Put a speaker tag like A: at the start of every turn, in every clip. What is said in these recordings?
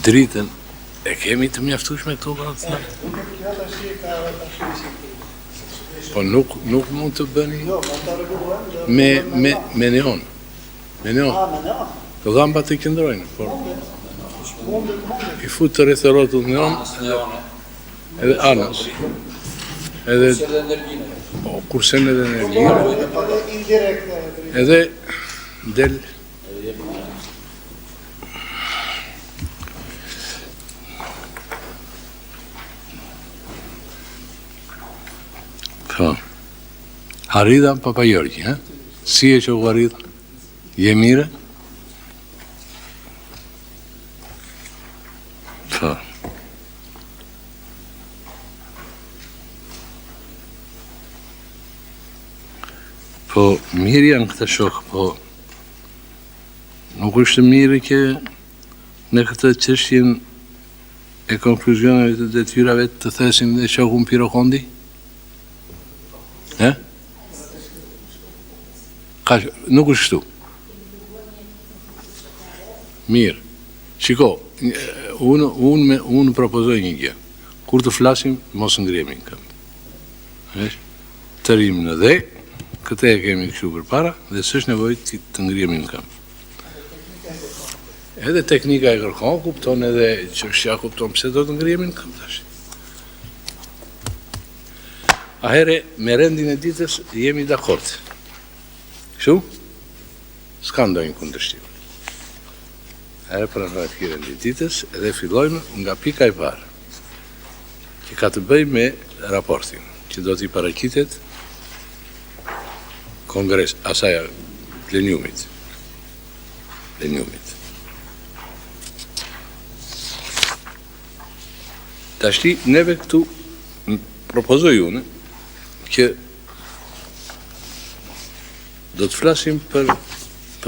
A: dritën e kemi të mjaftueshme këtu po nuk mund të bëni me neon. Me neon. Të dhambat të qëndrojnë, por i fut të rreth rrotull neon edhe anës. Edhe kursen edhe energjinë. Edhe del Harida Papajorgji, ha? Si e që u Harida? Je mire? Po, mirë janë këta shokë, po nuk është mirë që në këtë çështjen e konkluzioneve të detyrave të thesim dhe shokun Pirokondi? Nuk është shtu. Mirë. Shiko, unë propozoj një gjë. Kur të flasim, mos ngrihemi në këmbë. Të rrim në dhe, këtë e kemi kështu përpara, dhe s'është nevojë të ngrihemi në këmbë. Edhe teknika e kërkon, kupton edhe çështja kupton pse do të ngrihemi në këmbë tash. Ahere, me rendin e ditës jemi dakord. Kështu? S'ka ndonjë kundërshtim. Ahere pranohet ky rend i ditës edhe fillojmë nga pika e parë, që ka të bëjë me raportin, që do t'i paraqitet kongres, asaja plenumit. Tashti, neve këtu propozoj unë që do të flasim për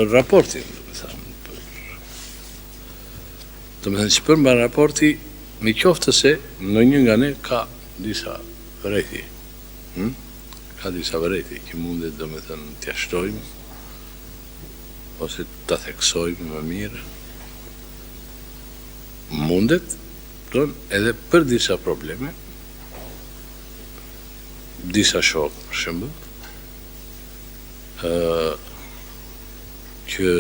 A: raportin, do me thënë që përmba raporti me qoftë se në një nga ne ka disa vërejtje. Ka disa vërejtje që mundet do me thënë t'ja shtojmë ose t'a theksojmë më mirë. Mundet, edhe për disa probleme, disa shokë për shembull, që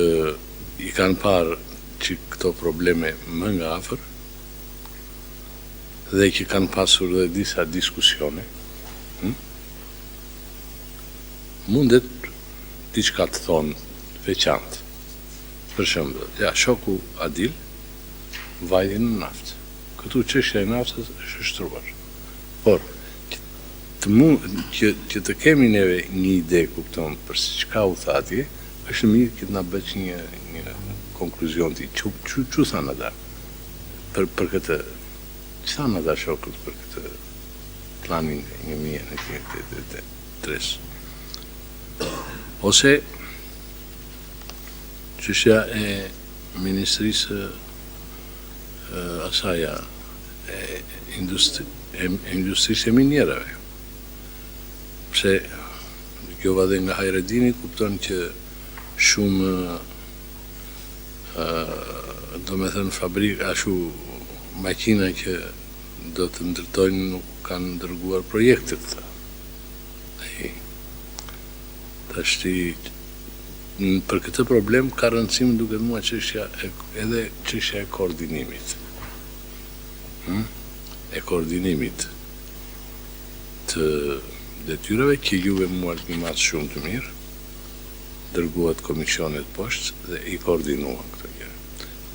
A: i kanë parë që këto probleme më nga afër dhe që kanë pasur dhe disa diskusione, mundet diçka të thonë veçantë. Për shembull, shoku Adil vajti në naftë. Këtu çështja e naftës është shtruar. Por që të kemi neve një ide, kupton, për çka u tha atje, është mirë që të na bëj një konkluzion ti. Çu thanë ata për këtë, që thanë ata shokët për këtë planin 1993. Ose çështja e ministrisë asaja e industrisë e minjerave. Pse kjo vade nga Hajredini kupton që shumë do me thënë fabrika, ashu makina që do të ndërtojnë nuk kanë dërguar projekte këta. Tashti për këtë problem ka rëndësim duket mua edhe çështja e koordinimit. E koordinimit të detyrave që juve muar një mas shumë të mirë, dërguat komisionet poshtë dhe i koordinuan këto gjëra.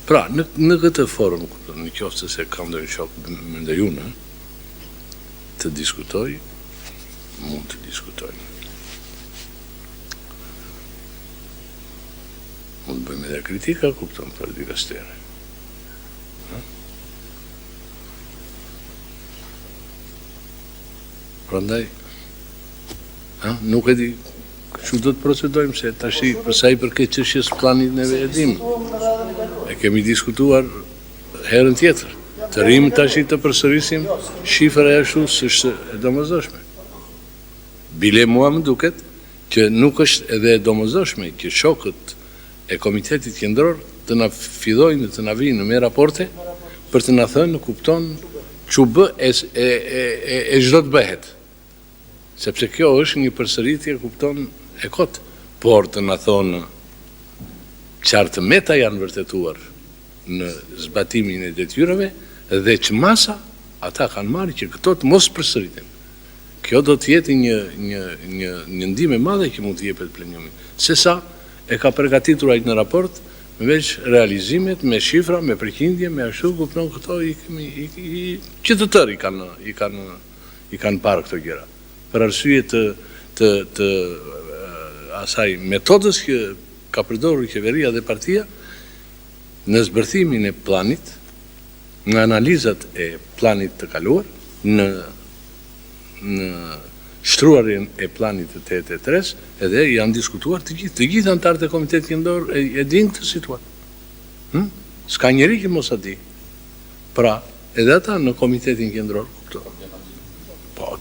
A: Pra, në këtë forum, në qoftë se kam ndonjë shok mendoj unë, të diskutoj, mund të diskutoj. Mund të bëjmë edhe kritika, kupton, për dikastere. Prandaj, nuk e di që do të procedojmë, se tashi përsa i përket çështjes planit neve e dim. E kemi diskutuar herën tjetër. Të rrimë tashi të përsërisim shifra e ashtu s'është e domosdoshme. Bile mua më duket që nuk është edhe e domosdoshme që shokët e Komitetit Qendror të na fillojnë të na vinë me raporte për të na thënë kupton që bë e çdo të bëhet. Sepse kjo është një përsëritje kupton e kot, por të na thonë qartë meta janë vërtetuar në zbatimin e detyrave dhe që masa ata kanë marrë që këto të mos përsëriten. Kjo do të jetë një ndihmë e madhe që mund të jepet plenumit. Sesa e ka përgatitur ai në raport me veç realizimet, me shifra, me përqindje, me ashtu kupton këto që të tërë i kanë parë këto gjëra. Për arsye të asaj metodës që ka përdorur qeveria dhe partia në zbërthimin e planit, në analizat e planit të kaluar, në shtruarjen e planit të 83, edhe janë diskutuar të gjithë antarët e Komitetit Qendror e dinë këtë situatë. S'ka njeri që mos a di. Pra, edhe ata në Komitetin Qendror kupton. Po,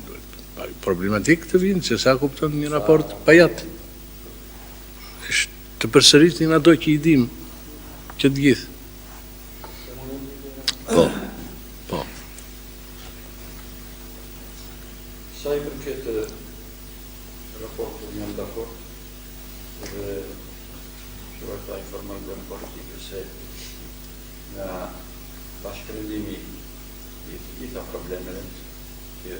A: problematik të vinë, se sa kupton një raport pajat. Të përsëritin ato që i dim, që të gjithë. Po.
B: Sa i përket raportit jam dakord dhe që ta informojnë dhe në politikë se nga bashkëndimi i gjitha problemeve që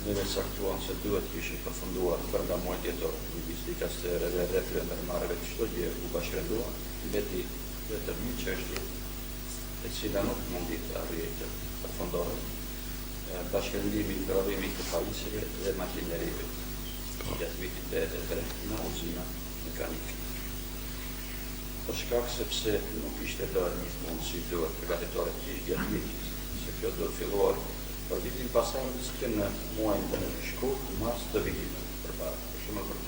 B: neve saktuan se duhet kishin përfunduar brenda muajit tetor, midis dikasterëve dhe vendërmarrëve të çdo gjë u bashkënduan, vetëm një çështje e cila nuk mundi të arrijë të përfundohet. Bashkëndimi i prodhimit të pajisjeve dhe makinerive gjatë vitit 83 në uzina mekanike. Për shkak sepse nuk ishte lërë një mundësi duhet përgatitore të ishtë gjatë vitit, se kjo duhet filluar për vitin pasardhës që në muajin të shkurt, mars të vitit përpara.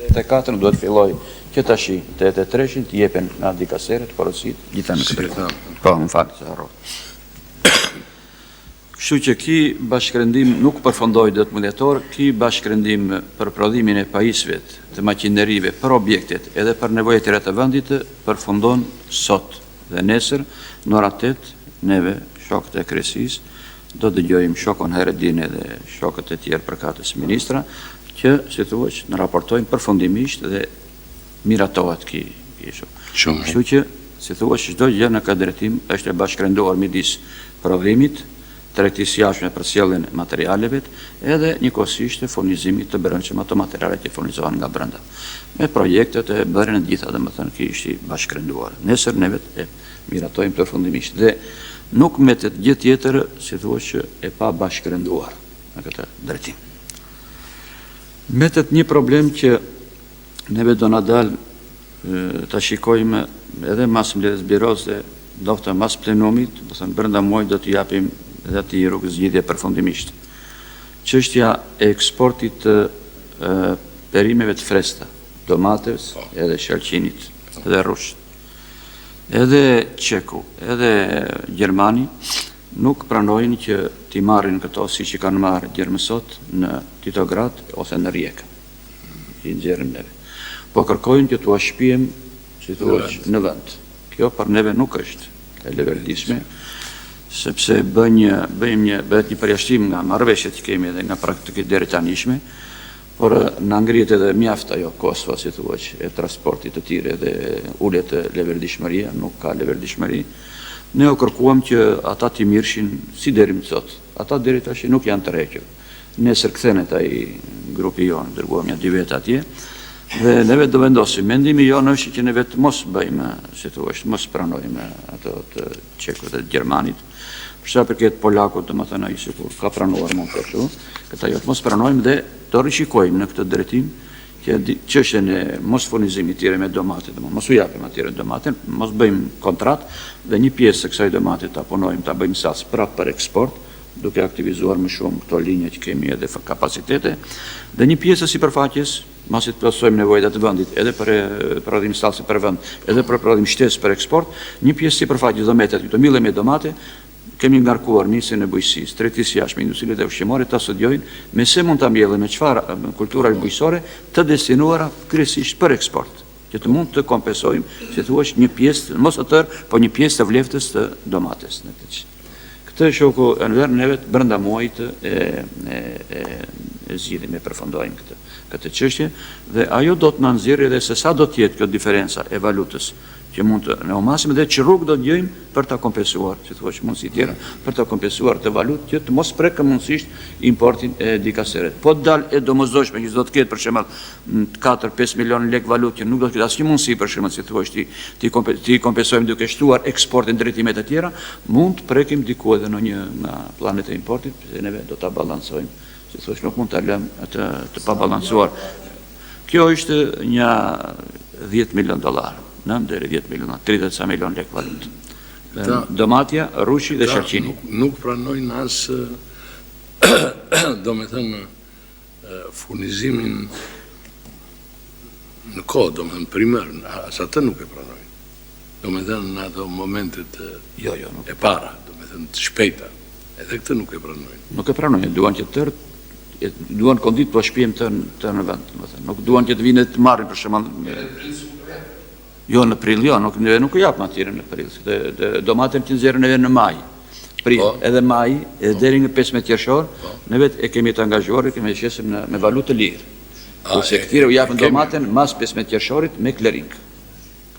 B: Te 4 duhet filloj që tashi të 83-shin të jepen nga dikaseret, porosit, gjitha në këtë. Po, në fakt, se harrot. Kështu që ki bashkërendim nuk përfundoi dot mëdhetor, ki bashkërendim për prodhimin e pajisjeve të makinerive për objektet edhe për nevojat e të vendit përfundon sot dhe nesër në orat 8 neve shokët e Kresisë do dëgjojmë shokun Heredin edhe shokët e tjerë përkatës ministra që si thuaj në raportojnë përfundimisht dhe miratohet ki shok. Kështu që si thuaj çdo gjë në këtë drejtim është e bashkërenduar midis prodhimit, tregtisë jashtme për sjelljen e materialeve edhe njëkohësisht furnizimit të brendshëm ato materiale që furnizohen nga brenda. Me projektet e bërën e gjitha, domethënë që ishte bashkërenduar. Nesër ne vetë e miratojmë përfundimisht dhe nuk metet gjë tjetër, si thuaj që e pa bashkërenduar në këtë drejtim. Metet një problem që neve do na dal ta shikojmë edhe mas mbledhjes biros dhe ndoshta mas plenumit, do thënë brenda muajit do të japim dhe ati rrugës zgjidhje përfundimisht. Çështja e eksportit të perimeve të freskëta, domates, edhe shalqinit, edhe rrushit. Edhe Çeku, edhe Gjermani nuk pranojnë që t'i marrin këto si që kanë marrë djerë mësot në Titograd ose në Rijeka. Që i nxjerrim neve. Po kërkojnë që t'u shpijem, si thuaj, në vend. Kjo për neve nuk është e leverdishme, sepse bëhet një përjashtim nga marrëveshjet që kemi edhe nga praktikët deri tanishme, por në ngrihet edhe mjaft ajo Kosova, si thuaj, e transportit të tire dhe ulet e leverdishmëria, nuk ka leverdishmëri. Ne u kërkuam që ata t'i mirëshin si deri më sot. Ata deri tash nuk janë të rrequr. Nesër kthehet ai grupi jonë, dërguam ja 2 vjet atje. Dhe neve do vendosim, mendimi jonë është që ne vetë mos bëjmë, si thuaj, mos pranojmë ato të Çekut dhe Gjermanit. Për sa përket polakut, domethënë ai sikur ka pranuar mund të thotë, këta jo mos pranojmë dhe do rishikojmë në këtë drejtim që çështjen e mos furnizimit të tjerë me domate, mos u japim atyre domate, mos bëjmë kontratë dhe një pjesë e kësaj domate ta punojmë, ta bëjmë sas prapë për eksport, duke aktivizuar më shumë këto linje që kemi edhe kapacitete, dhe një pjesë e sipërfaqes, masi të plotësojmë nevojat e vendit, edhe për prodhim sallse për vend, edhe për prodhim shtesë për eksport, një pjesë sipërfaqes do metet këto mille me domate, kemi ngarkuar nisën e bujqësisë, tregtisë jashtme, industritë e ushqimore ta studiojnë me se mund ta mbjellin me çfarë kultura bujqësore të destinuara kryesisht për eksport. që të mund të kompensojmë, si thuaç, një pjesë, mos të tërë, po një pjesë të vleftës të domates në këtë. Këtë shoku Enver neve brenda muajit e zgjidhim, e përfundojmë këtë çështje dhe ajo do të na nxjerrë edhe se sa do të jetë kjo diferenca e valutës që mund të në masim dhe që rrugë do të gjejmë për ta kompensuar, si thua që mundësi tjera, për ta kompensuar të valutë që të mos prekë mënsisht importin e dikaseret. Po të dalë e domosdoshme që do të ketë për shembull 4-5 milion lek valutë që nuk do të ketë asnjë mundësi për shembull si thua ti kompensojmë duke shtuar eksportin drejtimet e tjera, mund të prekim diku edhe në një nga planet e importit, se neve do ta balancojmë. Si thua nuk mund ta lëmë të pabalancuar. Kjo është një $10 milion. 9 deri 10 milion, 30 milion lek valutë. Domatja, rushi dhe shalqini.
A: Nuk pranojnë as, do me thënë, furnizimin në kohë, do me thënë primer, as atë nuk e pranojnë. Do me thënë në ato momentet e para, do me thënë të shpejta. Edhe këtë nuk e pranojnë.
B: Nuk e pranojnë, duan që tërë, duan kondit po shpijem të në vend. Nuk duan që të vinë të marrin për shembull. Jo në prill, jo, nuk u japë atyre në prill. Domaten që nxjerrën edhe në maj. Prill, edhe maj, edhe deri në 15 qershor, ne vetë e kemi të angazhuar, kemi qesim me valutë lirë. Ose këtire u japën domaten mas 15 qershorit me klering.